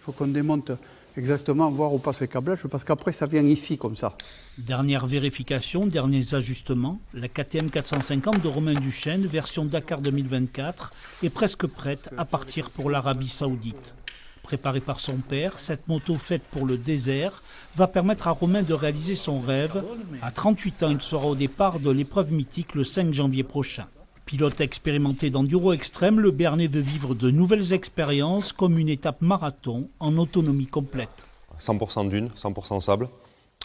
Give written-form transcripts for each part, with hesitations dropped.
faut qu'on démonte exactement, voir où passe le câblage, parce qu'après ça vient ici comme ça. Dernière vérification, derniers ajustements, la KTM 450 de Romain Duchesne, version Dakar 2024, est presque prête à partir pour l'Arabie Saoudite. Préparée par son père, cette moto faite pour le désert va permettre à Romain de réaliser son rêve. À 38 ans, il sera au départ de l'épreuve mythique le 5 janvier prochain. Pilote expérimenté d'enduro extrême, le Béarnais veut vivre de nouvelles expériences comme une étape marathon en autonomie complète. 100% dune, 100% sable,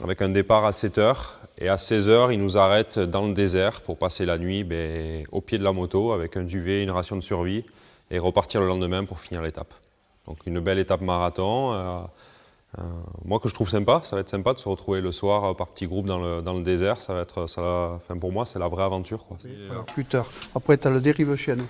avec un départ à 7h et à 16h, il nous arrête dans le désert pour passer la nuit au pied de la moto avec un duvet, une ration de survie et repartir le lendemain pour finir l'étape. Donc une belle étape marathon. Moi que je trouve sympa, ça va être sympa de se retrouver le soir par petits groupes dans le désert, ça va être, pour moi c'est la vraie aventure, quoi. Alors, cutter. Après tu as le dérive chêne.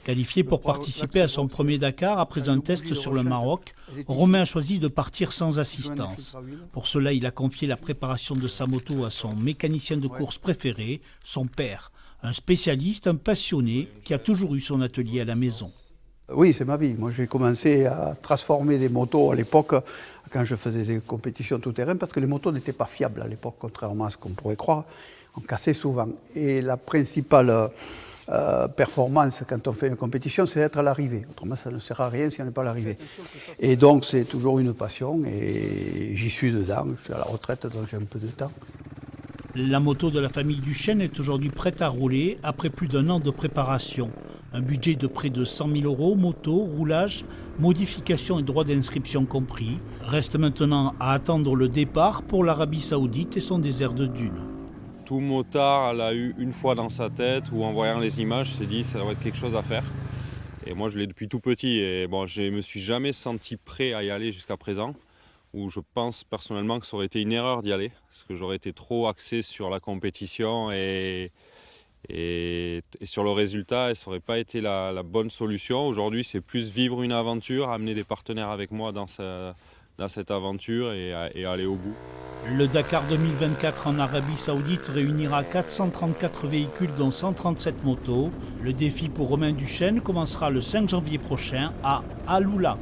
Qualifié pour participer à son premier Dakar après un test sur le Maroc, Romain a choisi de partir sans assistance. Pour cela, il a confié la préparation de sa moto à son mécanicien de course préféré, son père, un spécialiste, un passionné qui a toujours eu son atelier à la maison. Oui, c'est ma vie. Moi, j'ai commencé à transformer des motos à l'époque, quand je faisais des compétitions tout-terrain, parce que les motos n'étaient pas fiables à l'époque, contrairement à ce qu'on pourrait croire. On cassait souvent. Et la principale performance quand on fait une compétition, c'est d'être à l'arrivée. Autrement, ça ne sert à rien si on n'est pas à l'arrivée. Et donc, c'est toujours une passion, et j'y suis dedans. Je suis à la retraite, donc j'ai un peu de temps. La moto de la famille Duchesne est aujourd'hui prête à rouler après plus d'1 an de préparation. Un budget de près de 100 000 €, moto, roulage, modification et droits d'inscription compris. Reste maintenant à attendre le départ pour l'Arabie Saoudite et son désert de dunes. Tout motard l'a eu une fois dans sa tête ou en voyant les images, s'est dit ça doit être quelque chose à faire. Et moi je l'ai depuis tout petit et bon, je ne me suis jamais senti prêt à y aller jusqu'à présent. Où je pense personnellement que ça aurait été une erreur d'y aller, parce que j'aurais été trop axé sur la compétition et sur le résultat, et ça n'aurait pas été la bonne solution. Aujourd'hui, c'est plus vivre une aventure, amener des partenaires avec moi dans cette aventure et aller au bout. Le Dakar 2024 en Arabie Saoudite réunira 434 véhicules dont 137 motos. Le défi pour Romain Duchesne commencera le 5 janvier prochain à Aloula.